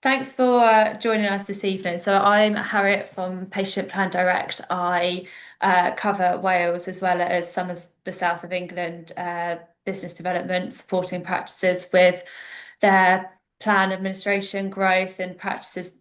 Thanks for joining us this evening. So I'm Harriet from Patient Plan Direct. I cover Wales as well as some of the south of England business development, supporting practices with their plan administration growth and practices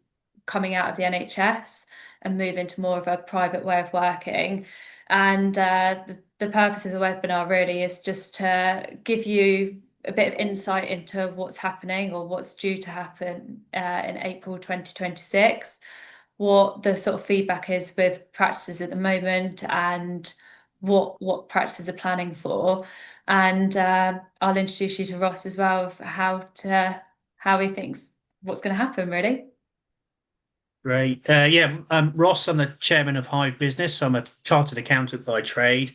coming out of the NHS and moving to more of a private way of working. And the purpose of the webinar really is just to give you a bit of insight into what's happening or what's due to happen in April 2026, what the sort of feedback is with practices at the moment, and what practices are planning for. And I'll introduce you to Ross as well of how he thinks what's going to happen, really. Great. Ross, I'm the chairman of Hive Business. I'm a chartered accountant by trade.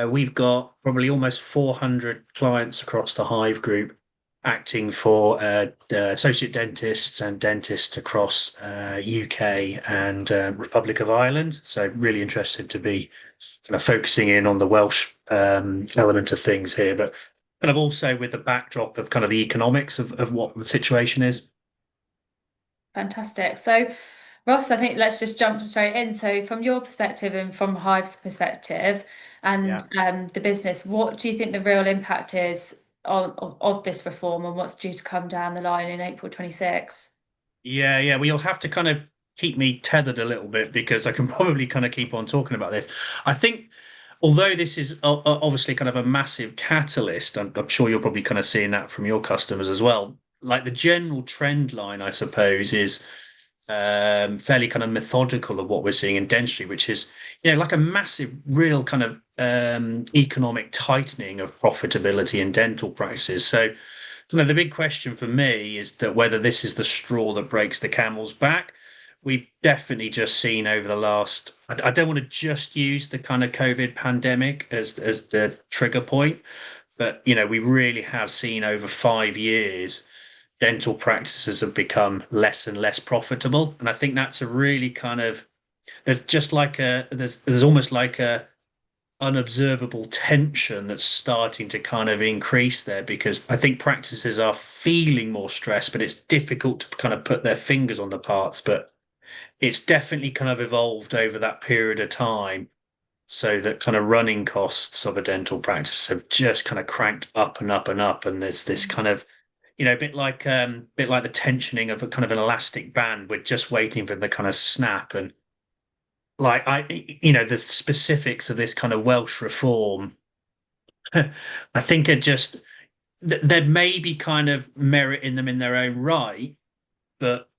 We've got probably almost 400 clients across the Hive group, acting for associate dentists and dentists across UK and Republic of Ireland. So really interested to be kind of focusing in on the Welsh element of things here, but kind of also with the backdrop of kind of the economics of what the situation is. Fantastic. So, Ross, I think let's just jump straight in. So, from your perspective and from Hive's perspective and Yeah. the business, what do you think the real impact is of this reform and what's due to come down the line in April 26? Yeah. Well, you'll have to kind of keep me tethered a little bit because I can probably kind of keep on talking about this. I think, although this is obviously kind of a massive catalyst, I'm sure you're probably kind of seeing that from your customers as well. Like the general trend line, I suppose, is fairly kind of methodical of what we're seeing in dentistry, which is, like a massive, real kind of economic tightening of profitability in dental practices. So, the big question for me is that whether this is the straw that breaks the camel's back. We've definitely just seen over the last, I don't want to just use the kind of COVID pandemic as the trigger point, but we really have seen over 5 years dental practices have become less and less profitable. And I think that's a really kind of there's almost like a unobservable tension that's starting to kind of increase there because I think practices are feeling more stressed, but it's difficult to kind of put their fingers on the parts. But it's definitely kind of evolved over that period of time so that kind of running costs of a dental practice have just kind of cranked up and up and up. And there's this kind of, a bit like the tensioning of a kind of an elastic band. We're just waiting for the kind of snap. And the specifics of this kind of Welsh reform, I think are just there may be kind of merit in them in their own right, but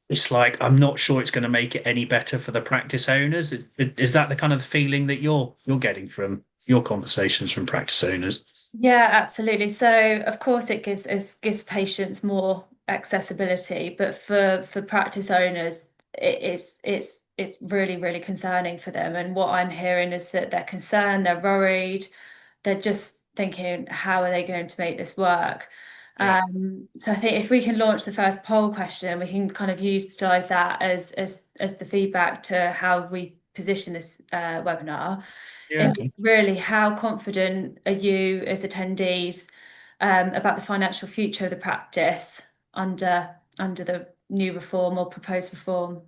it's like I'm not sure it's going to make it any better for the practice owners. Is that the kind of feeling that you're getting from your conversations from practice owners? Yeah, absolutely. So, of course, it gives patients more accessibility, but for practice owners, it's really, really concerning for them. And what I'm hearing is that they're concerned, they're worried, they're just thinking, how are they going to make this work? Yeah. So I think if we can launch the first poll question, we can kind of utilize that as the feedback to how we position this webinar. Yeah. It's really how confident are you as attendees about the financial future of the practice under the new reform or proposed reform?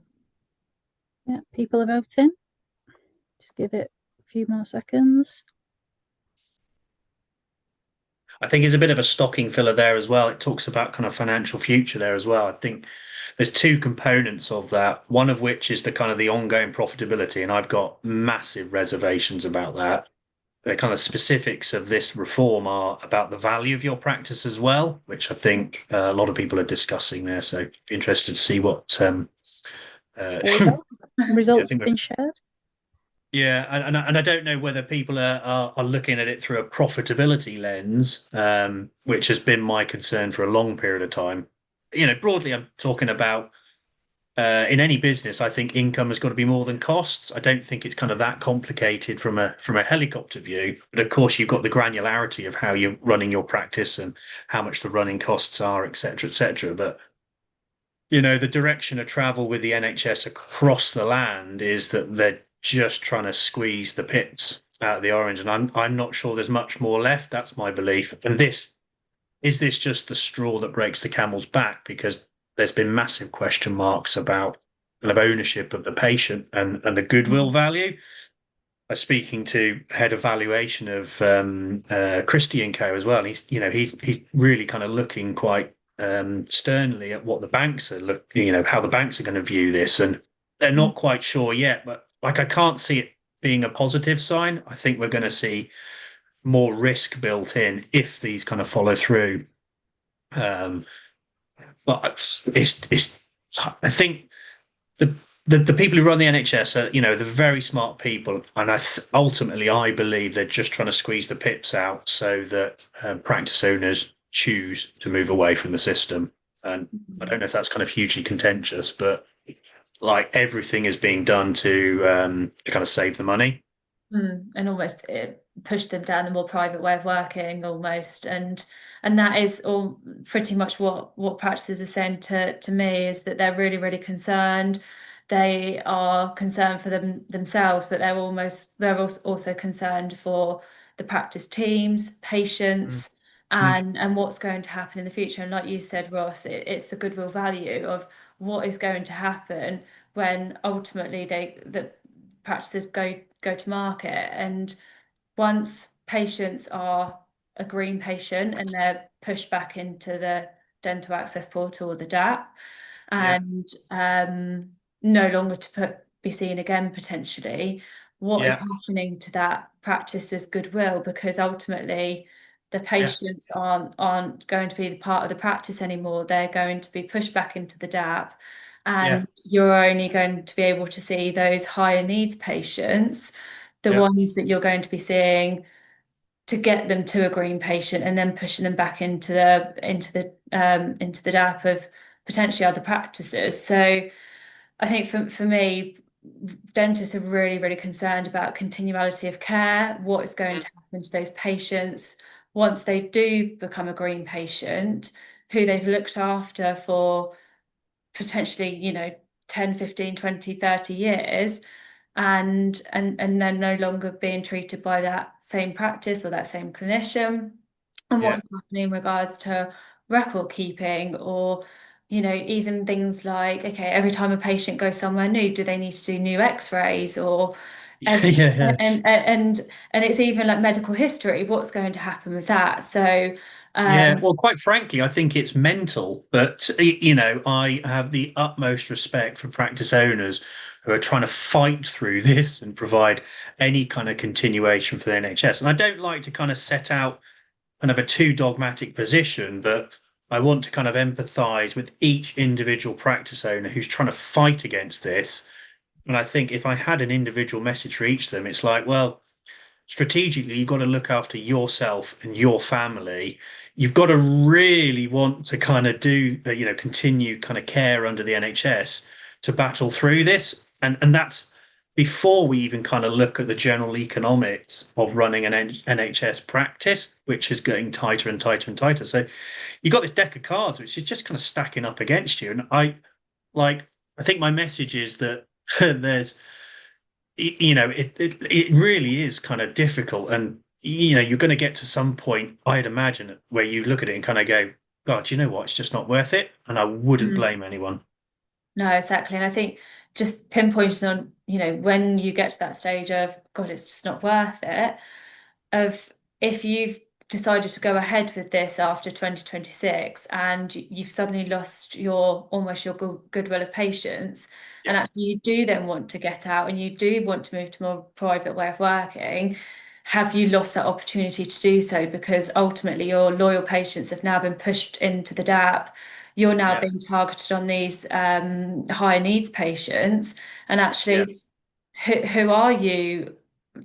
Yeah, people are voting. Just give it a few more seconds. I think it's a bit of a stocking filler there as well. It talks about kind of financial future there as well. I think there's two components of that, one of which is the kind of the ongoing profitability, and I've got massive reservations about that. The kind of specifics of this reform are about the value of your practice as well, which I think a lot of people are discussing there. So be interested to see what Results have been shared. Yeah, and I don't know whether people are looking at it through a profitability lens, which has been my concern for a long period of time. Broadly, I'm talking about in any business. I think income has got to be more than costs. I don't think it's kind of that complicated from a helicopter view. But of course, you've got the granularity of how you're running your practice and how much the running costs are, etc., etc. But the direction of travel with the NHS across the land is that they're just trying to squeeze the pips out of the orange, and I'm not sure there's much more left. That's my belief. And this just the straw that breaks the camel's back? Because there's been massive question marks about kind of ownership of the patient and the goodwill value. I was speaking to head of valuation of Christie and Co as well. And he's really kind of looking quite sternly at what the banks are how the banks are going to view this, and they're not quite sure yet. But like, I can't see it being a positive sign. I think we're going to see more risk built in if these kind of follow through. But I think the the people who run the NHS are, the very smart people, and ultimately I believe they're just trying to squeeze the pips out so that practice owners choose to move away from the system. And I don't know if that's kind of hugely contentious, but like, everything is being done to kind of save the money. And almost push them down the more private way of working almost, and that is all pretty much what practices are saying to me, is that they're really concerned. They are concerned for themselves, but they're also concerned for the practice teams, patients, and what's going to happen in the future. And like you said, Ross, it's the goodwill value of what is going to happen when ultimately the practices go to market. And once patients are a green patient and they're pushed back into the dental access portal or the DAP, and no longer to be seen again potentially, what is happening to that practice's goodwill? Because ultimately the patients aren't going to be the part of the practice anymore. They're going to be pushed back into the DAP, and you're only going to be able to see those higher needs patients, the ones that you're going to be seeing to get them to a green patient, and then pushing them back into the DAP of potentially other practices. So I think for me, dentists are really concerned about continuality of care, what is going to happen to those patients once they do become a green patient, who they've looked after for potentially 10, 15, 20, 30 years, and they're no longer being treated by that same practice or that same clinician, and what's happening in regards to record keeping, or even things like, okay, every time a patient goes somewhere new, do they need to do new x-rays, or and it's even like medical history, what's going to happen with that? So well, quite frankly, I think it's mental. But I have the utmost respect for practice owners who are trying to fight through this and provide any kind of continuation for the NHS. And I don't like to kind of set out kind of a too dogmatic position, but I want to kind of empathise with each individual practice owner who's trying to fight against this. And I think if I had an individual message for each of them, it's like, well, strategically, you've got to look after yourself and your family. You've got to really want to kind of do, continue kind of care under the NHS to battle through this. And that's before we even kind of look at the general economics of running an NHS practice, which is getting tighter and tighter and tighter. So you've got this deck of cards, which is just kind of stacking up against you. And I think my message is that there's, it really is kind of difficult. And, you're going to get to some point, I'd imagine, where you look at it and kind of go, God, you know what? It's just not worth it. And I wouldn't blame anyone. No, exactly. And I think just pinpointing on, when you get to that stage of, God, it's just not worth it, of if you've decided to go ahead with this after 2026 and you've suddenly lost your goodwill of patients, and actually you do then want to get out and you do want to move to a more private way of working, have you lost that opportunity to do so? Because ultimately your loyal patients have now been pushed into the DAP. You're now being targeted on these higher needs patients, and actually who are you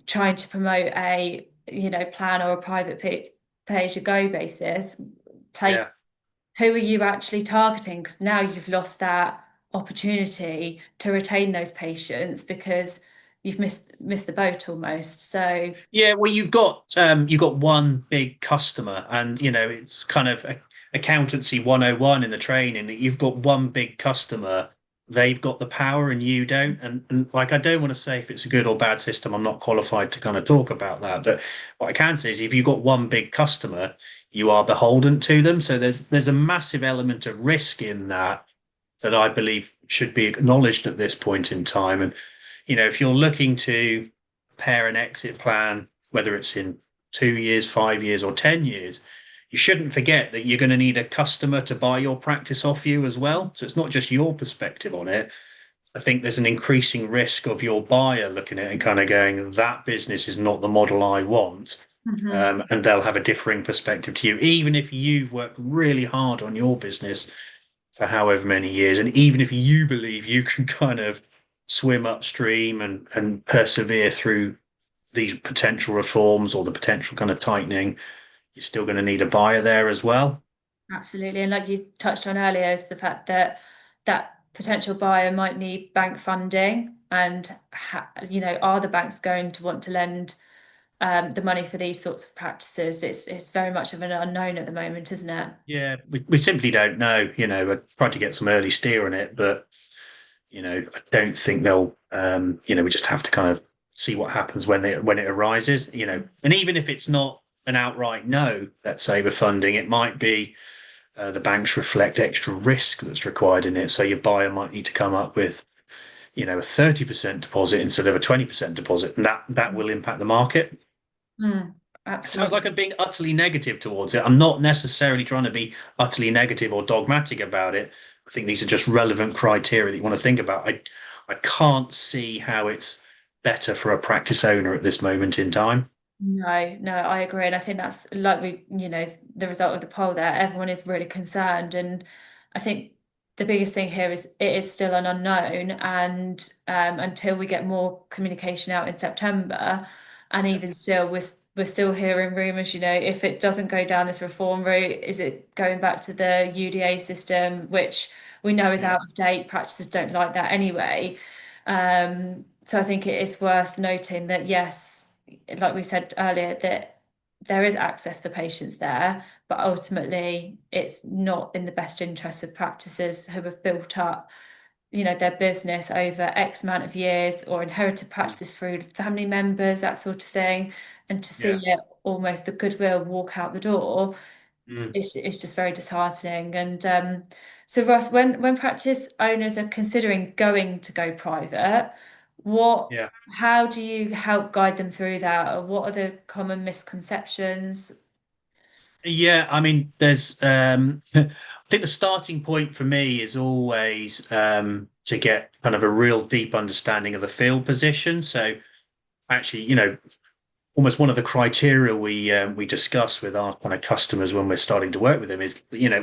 trying to promote a plan or a private pay-as-you-go basis place? Who are you actually targeting? Because now you've lost that opportunity to retain those patients because you've missed the boat almost. So well, you've got one big customer, and it's kind of accountancy 101 in the training, that you've got one big customer. They've got the power and you don't. And like, I don't want to say if it's a good or bad system. I'm not qualified to kind of talk about that. But what I can say is, if you've got one big customer, you are beholden to them. So there's a massive element of risk in that. that I believe should be acknowledged at this point in time. And, if you're looking to prepare an exit plan, whether it's in 2 years, 5 years, or 10 years, you shouldn't forget that you're going to need a customer to buy your practice off you as well. So it's not just your perspective on it. I think there's an increasing risk of your buyer looking at it and kind of going, that business is not the model I want. And they'll have a differing perspective to you, even if you've worked really hard on your business for however many years. And even if you believe you can kind of swim upstream and persevere through these potential reforms or the potential kind of tightening, you're still going to need a buyer there as well. Absolutely. And like you touched on earlier, is the fact that that potential buyer might need bank funding, and are the banks going to want to lend the money for these sorts of practices? It's very much of an unknown at the moment, isn't it? Yeah, we simply don't know. I tried to get some early steer on it, but I don't think they'll. We just have to kind of see what happens when it arises. And even if it's not an outright no, let's say with funding, it might be the banks reflect extra risk that's required in it. So your buyer might need to come up with, a 30% deposit instead of a 20% deposit, and that will impact the market. It sounds like I'm being utterly negative towards it. I'm not necessarily trying to be utterly negative or dogmatic about it. I think these are just relevant criteria that you want to think about. I can't see how it's better for a practice owner at this moment in time. No, I agree. And I think that's like the result of the poll there, everyone is really concerned. And I think the biggest thing here is it is still an unknown. And until we get more communication out in September, and even still, we're still hearing rumours, if it doesn't go down this reform route, is it going back to the UDA system, which we know is out of date? Practices don't like that anyway. So I think it is worth noting that, yes, like we said earlier, that there is access for patients there, but ultimately it's not in the best interest of practices who have built up, their business over X amount of years, or inherited practices through family members, that sort of thing. And to see it almost the goodwill walk out the door, it's just very disheartening. And so Ross, when practice owners are considering going to go private, how do you help guide them through that? Or what are the common misconceptions? Yeah, I mean, there's I think the starting point for me is always to get kind of a real deep understanding of the field position. So actually, almost one of the criteria we discuss with our kind of customers when we're starting to work with them is,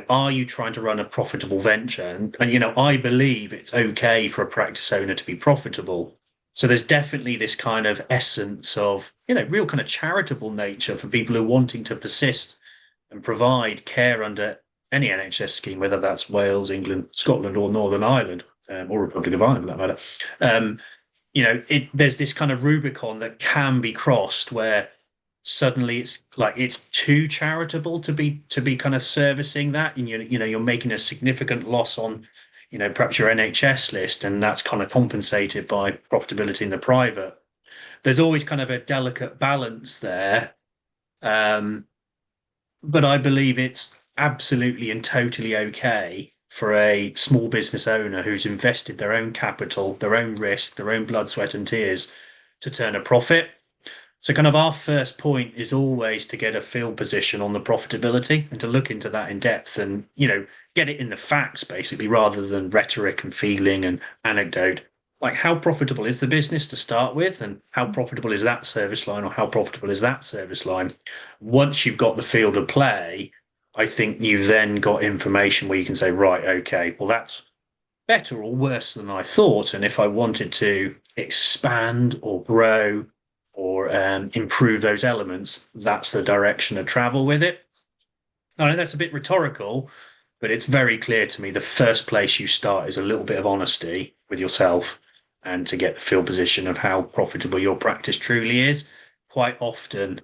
are you trying to run a profitable venture? And I believe it's okay for a practice owner to be profitable. So there's definitely this kind of essence of, real kind of charitable nature for people who are wanting to persist and provide care under any NHS scheme, whether that's Wales, England, Scotland, or Northern Ireland, or Republic of Ireland, for that matter. There's this kind of Rubicon that can be crossed where suddenly it's like it's too charitable to be kind of servicing that, and you're making a significant loss on, perhaps your NHS list, and that's kind of compensated by profitability in the private. There's always kind of a delicate balance there. But I believe it's absolutely and totally okay for a small business owner who's invested their own capital, their own risk, their own blood, sweat, and tears to turn a profit. So kind of our first point is always to get a field position on the profitability and to look into that in depth and, get it in the facts basically, rather than rhetoric and feeling and anecdote. Like, how profitable is the business to start with, and how profitable is that service line, or how profitable is that service line? Once you've got the field of play, I think you've then got information where you can say, right, okay, well, that's better or worse than I thought. And if I wanted to expand or grow or improve those elements, that's the direction to travel with it. I know that's a bit rhetorical, but it's very clear to me the first place you start is a little bit of honesty with yourself, and to get the field position of how profitable your practice truly is. Quite often,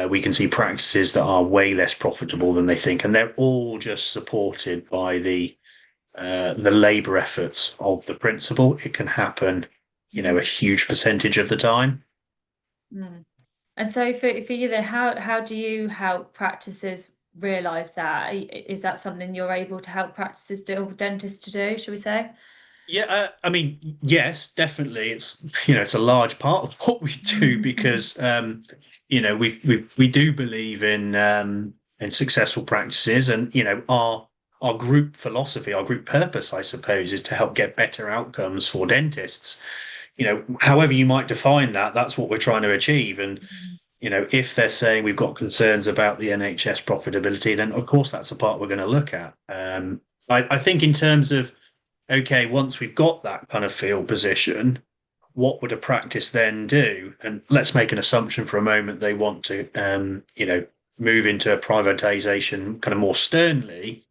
we can see practices that are way less profitable than they think, and they're all just supported by the labour efforts of the principal. It can happen, a huge percentage of the time. And so for you then, how do you help practices realise that? Is that something you're able to help practices do, or dentists to do, shall we say? Yeah, I mean, yes, definitely. It's a large part of what we do because we do believe in successful practices, and our group philosophy, our group purpose, I suppose, is to help get better outcomes for dentists. However you might define that, that's what we're trying to achieve. And if they're saying we've got concerns about the NHS profitability, then of course that's a part we're going to look at. I think in terms of, okay, once we've got that kind of field position, what would a practice then do? And let's make an assumption for a moment they want to, move into a privatization kind of more sternly.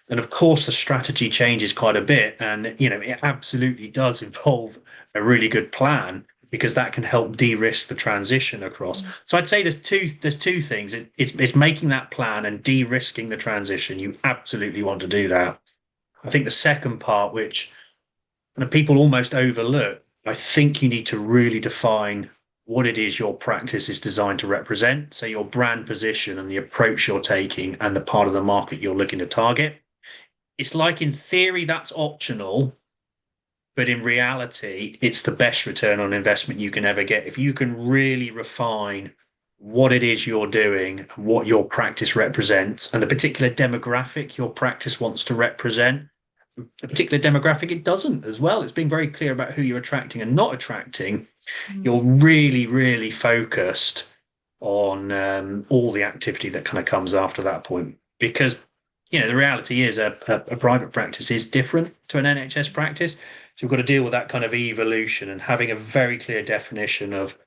And of course, the strategy changes quite a bit. And, it absolutely does involve a really good plan because that can help de-risk the transition across. So I'd say there's two things. It's making that plan and de-risking the transition. You absolutely want to do that. I think the second part, which people almost overlook, I think you need to really define what it is your practice is designed to represent. So your brand position and the approach you're taking and the part of the market you're looking to target. It's like in theory that's optional, but in reality, it's the best return on investment you can ever get. If you can really refine what it is you're doing, what your practice represents, and the particular demographic your practice wants to represent, a particular demographic it doesn't as well. It's being very clear about who you're attracting and not attracting. You're really, really focused on all the activity that kind of comes after that point. Because, the reality is a private practice is different to an NHS practice. So we've got to deal with that kind of evolution, and having a very clear definition of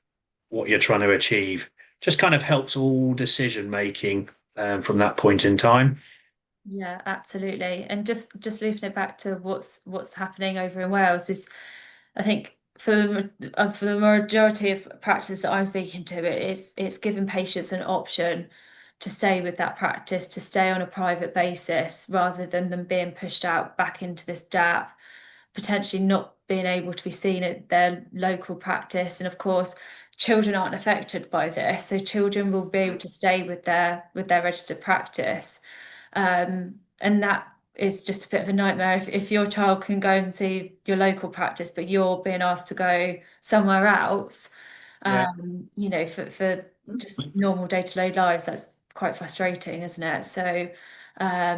what you're trying to achieve just kind of helps all decision making from that point in time. Yeah, absolutely. And just looping it back to what's happening over in Wales is, I think for the majority of practices that I'm speaking to, it's giving patients an option to stay with that practice, to stay on a private basis, rather than them being pushed out back into this DAP, potentially not being able to be seen at their local practice. And of course, children aren't affected by this, so children will be able to stay with their registered practice. And that is just a bit of a nightmare if your child can go and see your local practice, but you're being asked to go somewhere else. Yeah. For just normal day-to-day lives, that's quite frustrating, isn't it? So, I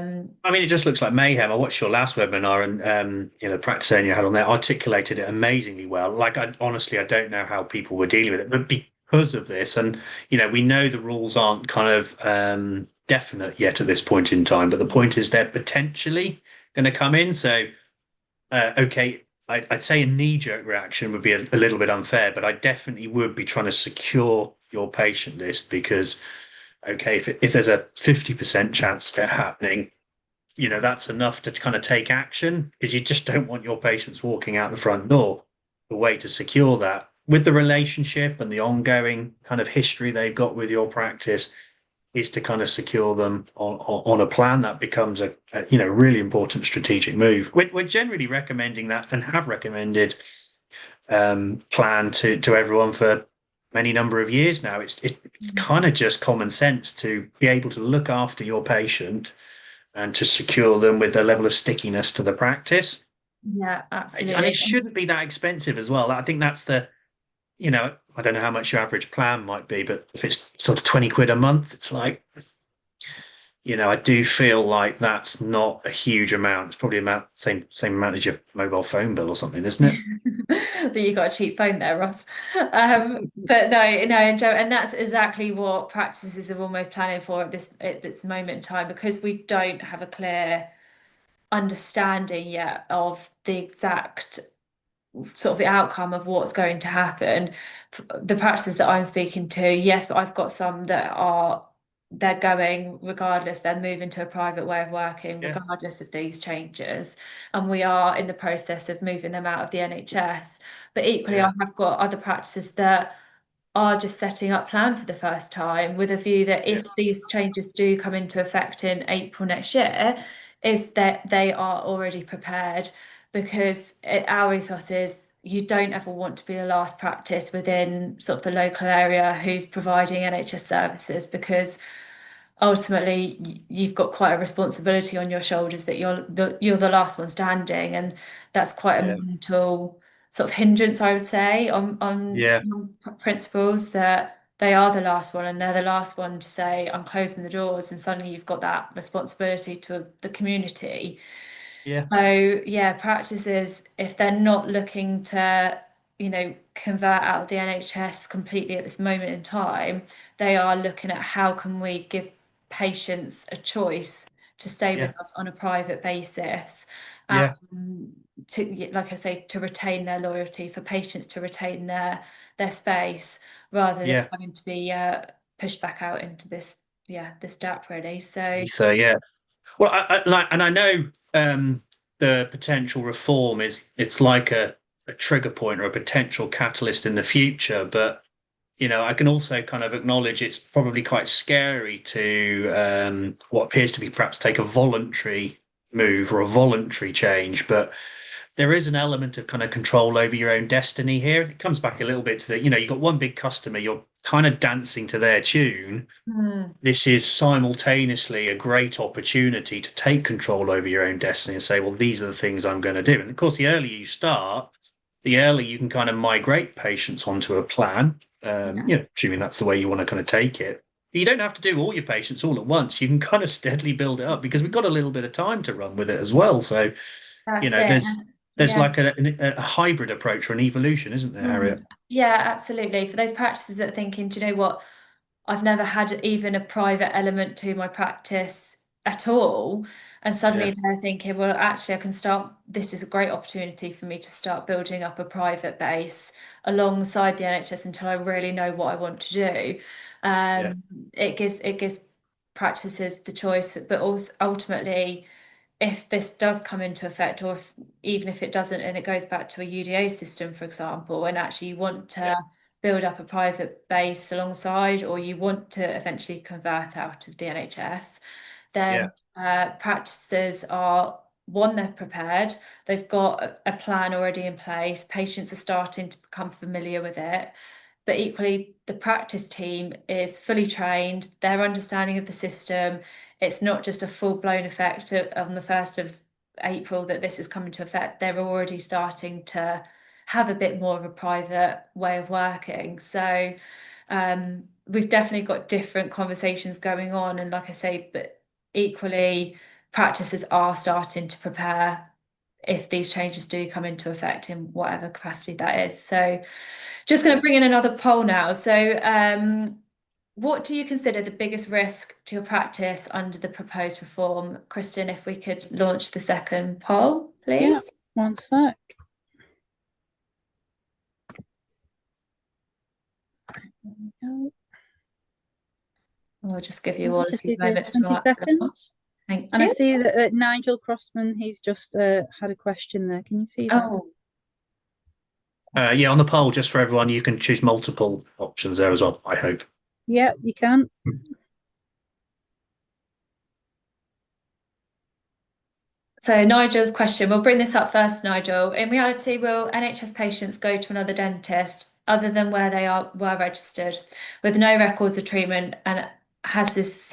mean, it just looks like mayhem. I watched your last webinar, and the practice owner you had on there articulated it amazingly well. Like, I don't know how people were dealing with it, but because of this, and we know the rules aren't kind of definite yet at this point in time, but the point is they're potentially going to come in. So, okay, I'd say a knee-jerk reaction would be a little bit unfair, but I definitely would be trying to secure your patient list because, okay, if there's a 50% chance of it happening, that's enough to kind of take action because you just don't want your patients walking out the front door. The way to secure that with the relationship and the ongoing kind of history they've got with your practice is to kind of secure them on a plan that becomes a really important strategic move. We're generally recommending that and have recommended plan to everyone for many number of years now. It's kind of just common sense to be able to look after your patient and to secure them with a level of stickiness to the practice. yeah, And absolutely. it shouldn't be that expensive as well. I think that's I don't know how much your average plan might be, but if it's sort of 20 quid a month, it's like, I do feel like that's not a huge amount. It's probably about same amount as your mobile phone bill or something, isn't it? That you got a cheap phone there, Ross. But no, Joe, and that's exactly what practices are almost planning for at this moment in time, because we don't have a clear understanding yet of the exact sort of the outcome of what's going to happen. The practices that I'm speaking to, yes, but I've got some they're going regardless, they're moving to a private way of working Yeah. regardless of these changes, and we are in the process of moving them out of the NHS. But equally, Yeah. I have got other practices that are just setting up plan for the first time with a view that if these changes do come into effect in April next year, is that they are already prepared, because our ethos is you don't ever want to be the last practice within sort of the local area who's providing NHS services, because ultimately you've got quite a responsibility on your shoulders that you're the last one standing, and that's quite a Yeah. mental sort of hindrance, I would say, on Yeah. principals, that they are the last one and they're the last one to say, I'm closing the doors, and suddenly you've got that responsibility to the community. Yeah. So yeah, practices, if they're not looking to, convert out of the NHS completely at this moment in time, they are looking at how can we give patients a choice to stay with Yeah. us on a private basis, Yeah. to, like I say, to retain their loyalty, for patients to retain their space, rather than Yeah. having to be pushed back out into this gap, really. So So yeah. Well, I know the potential reform is it's like a trigger point or a potential catalyst in the future, but I can also kind of acknowledge it's probably quite scary to what appears to be perhaps take a voluntary move or a voluntary change, but there is an element of kind of control over your own destiny here. It comes back a little bit to the, you've got one big customer, you're kind of dancing to their tune. This is simultaneously a great opportunity to take control over your own destiny and say, well, these are the things I'm going to do. And of course, the earlier you start, the earlier you can kind of migrate patients onto a plan, assuming that's the way you want to kind of take it. You don't have to do all your patients all at once. You can kind of steadily build it up because we've got a little bit of time to run with it as well. So, that's it. there's Yeah. like a hybrid approach or an evolution, isn't there, Harriet? Yeah, absolutely. For those practices that are thinking, do you know what? I've never had even a private element to my practice at all. And Yeah, suddenly they're thinking, well, actually, I can start. This is a great opportunity for me to start building up a private base alongside the NHS until I really know what I want to do. yeah, It gives practices the choice, but also ultimately, if this does come into effect, or even if it doesn't, and it goes back to a UDA system, for example, and actually you want yeah, to build up a private base alongside, or you want to eventually convert out of the NHS, yeah, then practices are, one, they're prepared, they've got a plan already in place, patients are starting to become familiar with it. But equally, the practice team is fully trained, their understanding of the system, it's not just a full-blown effect on the 1st of April that this is coming to effect. They're already starting to have a bit more of a private way of working. So we've definitely got different conversations going on. And like I say, but equally, practices are starting to prepare if these changes do come into effect in whatever capacity that is. So just going yeah. to bring in another poll now. So what do you consider the biggest risk to your practice under the proposed reform? Kristen, if we could launch the second poll, Yeah, please. one sec. There we go. We'll just give you all a Just few give you moments to 20 mark that off. seconds. Thank And I you. see that Nigel Crossman, he's just had a question there. Can you see that? Oh, Yeah, on the poll, just for everyone, you can choose multiple options there as well, I hope. Yeah, you can. so Nigel's question, we'll bring this up first, Nigel. In reality, will NHS patients go to another dentist other than where they were registered with no records of treatment? And has this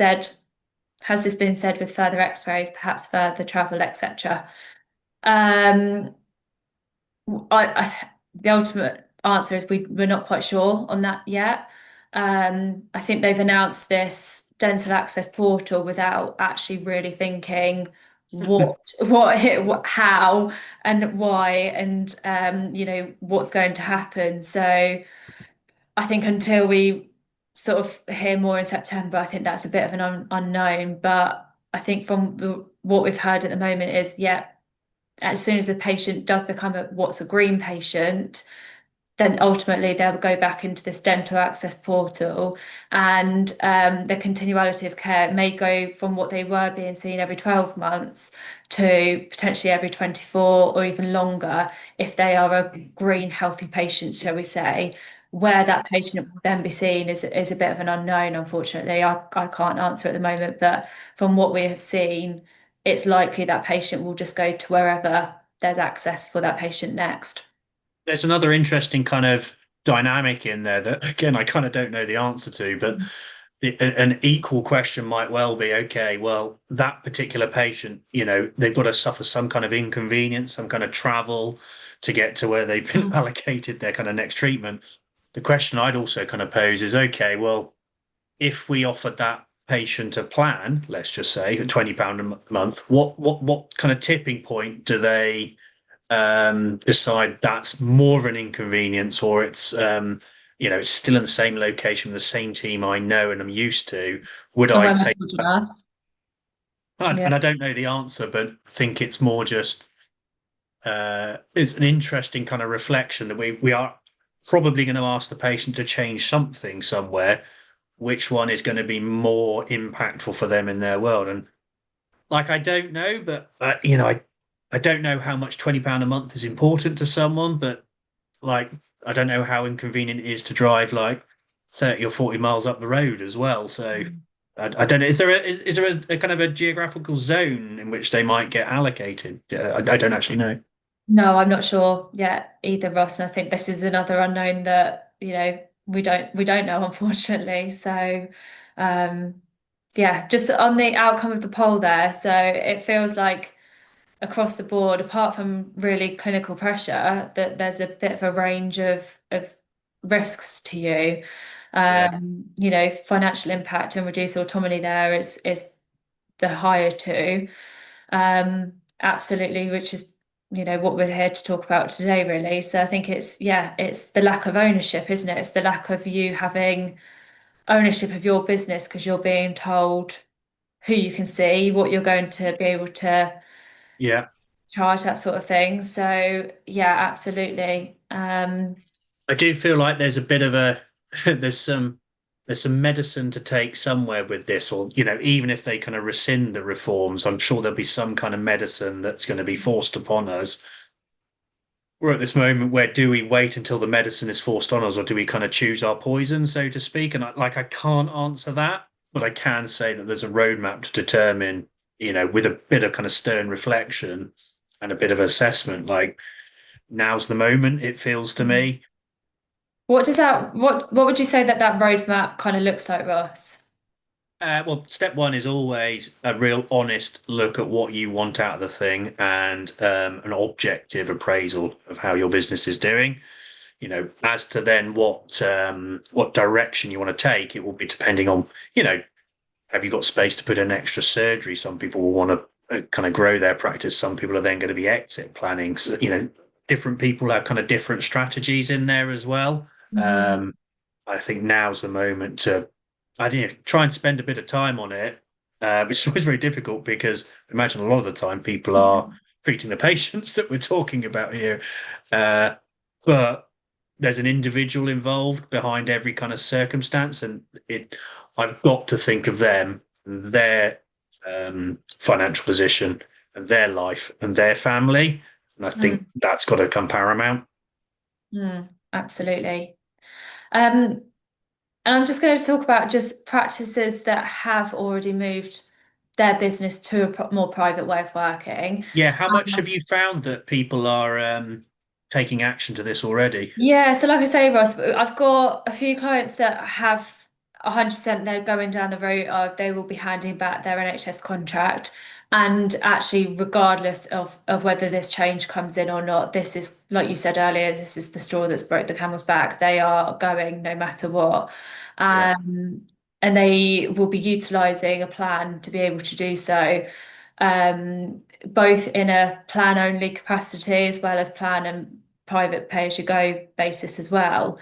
been said with further x-rays, perhaps further travel, etc.? The ultimate answer is we're not quite sure on that yet. I think they've announced this dental access portal without actually really thinking how and why, and what's going to happen. So I think until we sort of hear more in September, I think that's a bit of an unknown. But I think from what we've heard at the moment is, yeah, as soon as the patient does become what's a green patient, then ultimately they'll go back into this dental access portal, and the continuality of care may go from what they were being seen every 12 months to potentially every 24 or even longer if they are a green healthy patient, shall we say. Where that patient will then be seen is a bit of an unknown, unfortunately. I can't answer at the moment, but from what we have seen, it's likely that patient will just go to wherever there's access for that patient next. There's another interesting kind of dynamic in there that, again, I kind of don't know the answer to, but an equal question might well be, okay, well, that particular patient, they've got to suffer some kind of inconvenience, some kind of travel to get to where they've been allocated their kind of next treatment. The question I'd also kind of pose is, okay, well, if we offered that patient a plan, let's just say £20 a month, what kind of tipping point do they decide that's more of an inconvenience, or it's still in the same location, the same team I know and I'm used to? Would And I when pay? good enough. Yeah. And I don't know the answer, but think it's more just it's an interesting kind of reflection that we are probably going to ask the patient to change something somewhere. Which one is going to be more impactful for them in their world? And like, I don't know, but I don't know how much £20 a month is important to someone, but like, I don't know how inconvenient it is to drive like 30 or 40 miles up the road as well. So I don't know. Is there a kind of a geographical zone in which they might get allocated? I don't actually know. No, I'm not sure yet either, Ross. And I think this is another unknown that, we don't know, unfortunately. So, yeah, just on the outcome of the poll there. So it feels like across the board, apart from really clinical pressure, that there's a bit of a range of risks to you. Yeah. Financial impact and reduced autonomy there is the higher two. Absolutely, which is what we're here to talk about today, really. So I think it's the lack of ownership, isn't it? It's the lack of you having ownership of your business because you're being told who you can see, what you're going to be able to Yeah. charge, that sort of thing. So yeah, absolutely. I do feel like there's a bit of a there's some medicine to take somewhere with this, or even if they kind of rescind the reforms, I'm sure there'll be some kind of medicine that's going to be forced upon us. We're at this moment where, do we wait until the medicine is forced on us, or do we kind of choose our poison, so to speak? And I can't answer that, but I can say that there's a roadmap to determine, with a bit of kind of stern reflection and a bit of assessment, like, now's the moment, it feels to me. What would you say that roadmap kind of looks like, Ross? Well, step one is always a real honest look at what you want out of the thing, and an objective appraisal of how your business is doing. As to then what direction you want to take, it will be depending on, have you got space to put in extra surgery? Some people will want to kind of grow their practice. Some people are then going to be exit planning. So, different people have kind of different strategies in there as well. I think now's the moment to, I don't know, try and spend a bit of time on it, which is always very difficult because I imagine a lot of the time people are treating the patients that we're talking about here. But there's an individual involved behind every kind of circumstance, and I've got to think of them, their financial position, and their life, and their family, and I think that's got to come paramount. Absolutely. And I'm just going to talk about just practices that have already moved their business to a more private way of working. Yeah, how much have you found that people are taking action to this already? Yeah, so like I say, Ross, I've got a few clients that have 100% they're going down the route of they will be handing back their NHS contract. And actually, regardless of whether this change comes in or not, this is, like you said earlier, this is the straw that's broke the camel's back. They are going no matter what. Yeah. And they will be utilising a plan to be able to do so, both in a plan only capacity as well as plan and private pay as you go basis as well.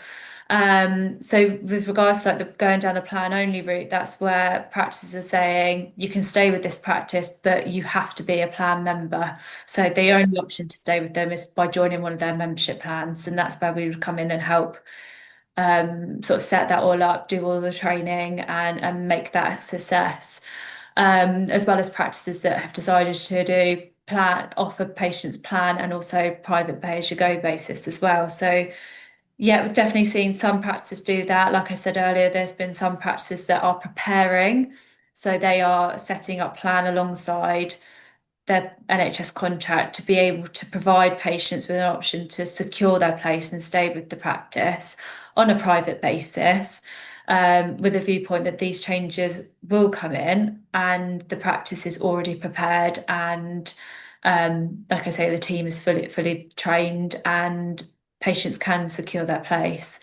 So with regards to like the going down the plan only route, that's where practices are saying you can stay with this practice, but you have to be a plan member. So the only option to stay with them is by joining one of their membership plans, and that's where we would come in and help sort of set that all up, do all the training and make that a success. As well as practices that have decided to do offer patients plan and also private pay as you go basis as well. So yeah, we've definitely seen some practices do that. Like I said earlier, there's been some practices that are preparing. So they are setting up plan alongside their NHS contract to be able to provide patients with an option to secure their place and stay with the practice on a private basis. with a viewpoint that these changes will come in and the practice is already prepared and like I say, the team is fully trained and patients can secure their place.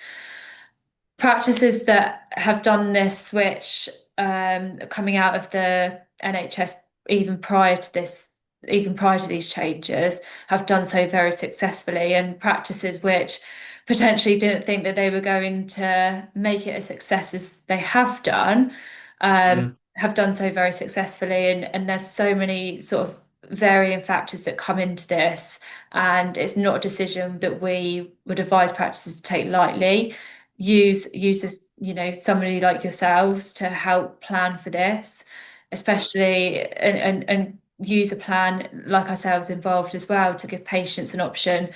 Practices that have done this switch coming out of the NHS even prior to these changes have done so very successfully, and practices which potentially didn't think that they were going to make it a success as they have done have done so very successfully, and there's so many sort of varying factors that come into this, and it's not a decision that we would advise practices to take lightly. Use this, somebody like yourselves to help plan for this, especially and use a plan like ourselves involved as well to give patients an option,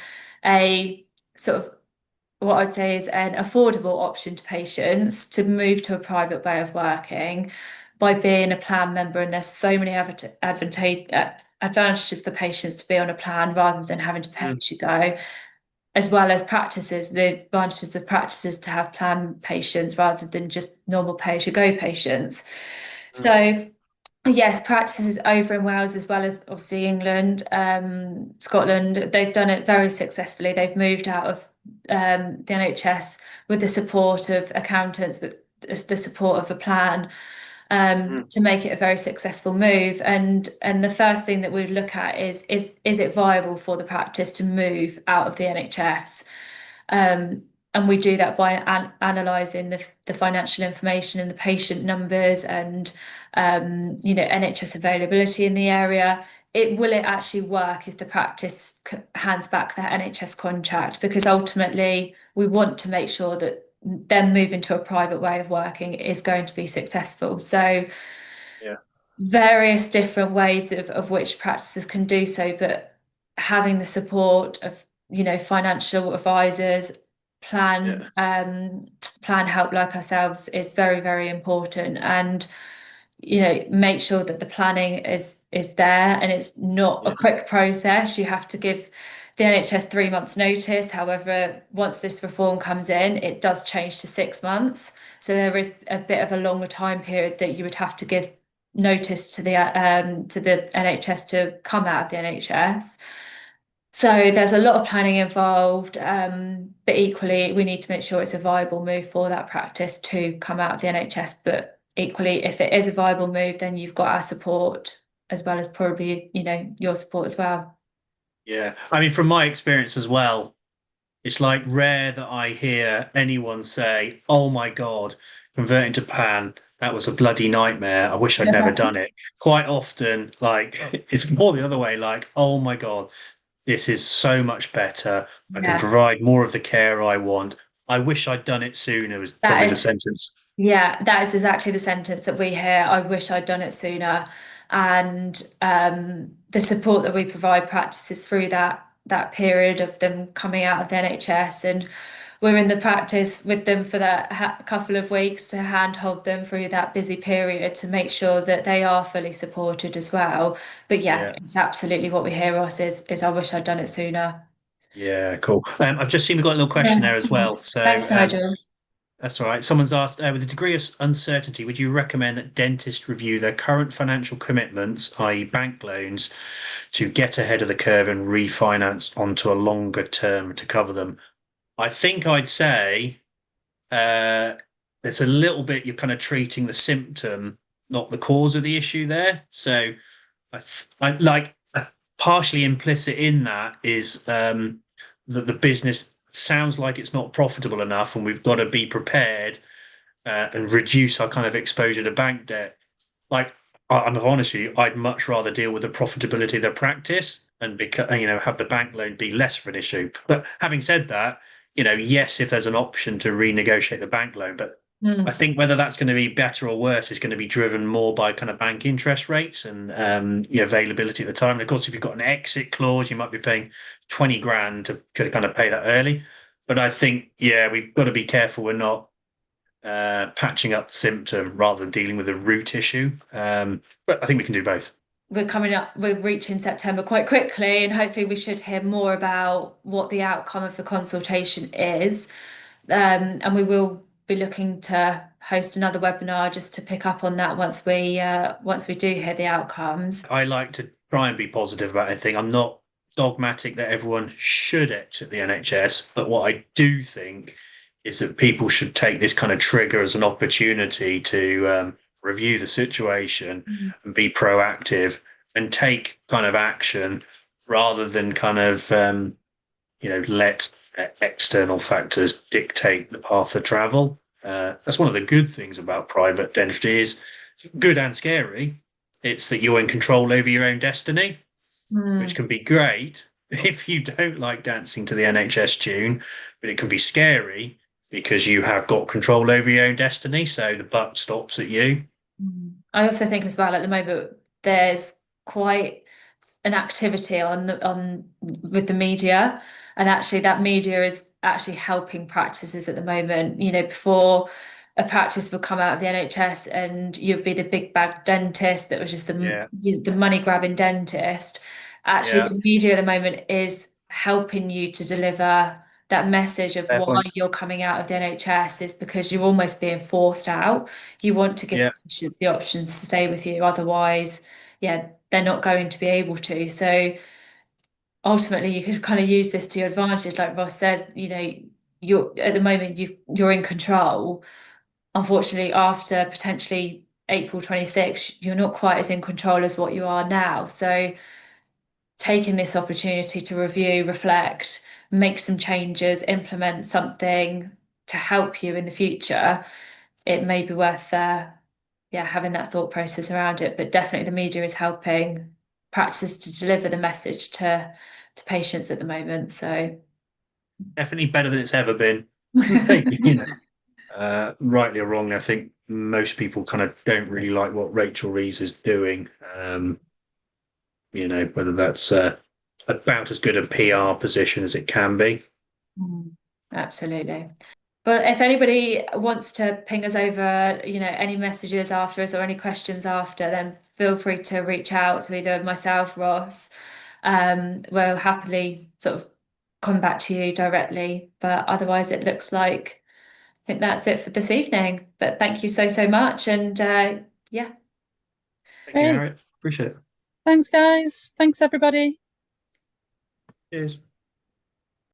a sort of what I'd say is an affordable option to patients to move to a private way of working by being a plan member. And there's so many advantages for patients to be on a plan rather than having to pay as you go, as well as practices, the advantages of practices to have plan patients rather than just normal pay as you go patients. So yes, practices over in Wales as well as obviously England, Scotland, they've done it very successfully. They've moved out of the NHS with the support of accountants, with the support of a plan, to make it a very successful move. And the first thing that we would look at is it viable for the practice to move out of the NHS? And we do that by analysing the financial information and the patient numbers and NHS availability in the area. Will it actually work if the practice hands back their NHS contract? Because ultimately we want to make sure that them moving to a private way of working is going to be successful. So various different ways of which practices can do so, but having the support of financial advisors, plan help like ourselves is very, very important. And make sure that the planning is there, and it's not a quick process. You have to give the NHS 3 months notice. However, once this reform comes in, it does change to 6 months. So there is a bit of a longer time period that you would have to give notice to the NHS to come out of the NHS. So there's a lot of planning involved, but equally we need to make sure it's a viable move for that practice to come out of the NHS. But equally, if it is a viable move, then you've got our support as well as probably, your support as well. Yeah, I mean, from my experience as well, it's like rare that I hear anyone say, "Oh my God, converting to PAN, that was a bloody nightmare. I wish I'd never done it." Quite often, like it's more the other way, like, "Oh my God, this is so much better. I can provide more of the care I want. I wish I'd done it sooner," was probably the sentence. Yeah, that is exactly the sentence that we hear. I wish I'd done it sooner. And the support that we provide practices through that period of them coming out of the NHS, and we're in the practice with them for that couple of weeks to handhold them through that busy period to make sure that they are fully supported as well. But it's absolutely what we hear, Ross, is I wish I'd done it sooner. Yeah, cool. I've just seen we've got a little question there as well. So thanks, Nigel. That's all right. Someone's asked, with a degree of uncertainty, would you recommend that dentists review their current financial commitments, i.e. bank loans, to get ahead of the curve and refinance onto a longer term to cover them? I think I'd say it's a little bit, you're kind of treating the symptom, not the cause of the issue there. So I like partially implicit in that is that the business sounds like it's not profitable enough, and we've got to be prepared and reduce our kind of exposure to bank debt. Like, I'm honest with you, I'd much rather deal with the profitability of the practice and have the bank loan be less of an issue. But having said that, yes, if there's an option to renegotiate the bank loan, but I think whether that's going to be better or worse is going to be driven more by kind of bank interest rates and availability at the time. And of course, if you've got an exit clause, you might be paying 20 grand to kind of pay that early. But I think, we've got to be careful we're not patching up the symptom rather than dealing with the root issue. But I think we can do both. We're reaching September quite quickly, and hopefully we should hear more about what the outcome of the consultation is. And we will be looking to host another webinar just to pick up on that once we do hear the outcomes. I like to try and be positive about anything. I'm not dogmatic that everyone should exit the NHS, but what I do think is that people should take this kind of trigger as an opportunity to review the situation and be proactive and take kind of action rather than kind of let external factors dictate the path of travel. That's one of the good things about private dentistry, is good and scary. It's that you're in control over your own destiny, which can be great if you don't like dancing to the NHS tune, but it can be scary because you have got control over your own destiny. So the buck stops at you. I also think as well at the moment there's quite an activity with the media, and actually that media is actually helping practices at the moment. Before, a practice would come out of the NHS and you'd be the big bag dentist that was just the money grabbing dentist. Actually, the media at the moment is helping you to deliver that message of why you're coming out of the NHS is because you're almost being forced out. You want to give patients the options to stay with you, otherwise, they're not going to be able to. So ultimately, you could kind of use this to your advantage, like Ross says. You're at the moment you're in control. Unfortunately, after potentially April 26, you're not quite as in control as what you are now. So taking this opportunity to review, reflect, make some changes, implement something to help you in the future, it may be worth having that thought process around it. But definitely the media is helping practices to deliver the message to patients at the moment. So definitely better than it's ever been. Rightly or wrongly, I think most people kind of don't really like what Rachel Reeves is doing. Whether that's about as good a PR position as it can be. Absolutely. But if anybody wants to ping us over, any messages after us or any questions after, then feel free to reach out to either myself, Ross. We'll happily sort of come back to you directly. But otherwise, it looks like I think that's it for this evening. But thank you so, so much. And Thank you, Harriet. Appreciate it. Thanks, guys. Thanks, everybody. Cheers.